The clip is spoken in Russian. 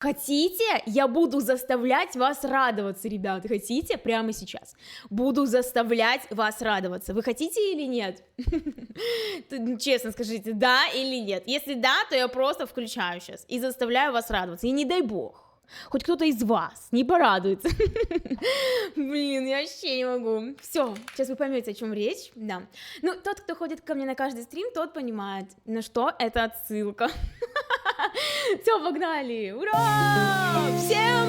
Хотите, я буду заставлять вас радоваться, ребят, хотите? Прямо сейчас. Буду заставлять вас радоваться. Вы хотите или нет? Честно скажите, да или нет? Если да, то я просто включаю сейчас и заставляю вас радоваться. И не дай бог, хоть кто-то из вас не порадуется. Блин, я вообще не могу. Все, сейчас вы поймете, о чем речь. Да. Ну, тот, кто ходит ко мне на каждый стрим, тот понимает, на что это отсылка. Все, погнали! Ура! Всем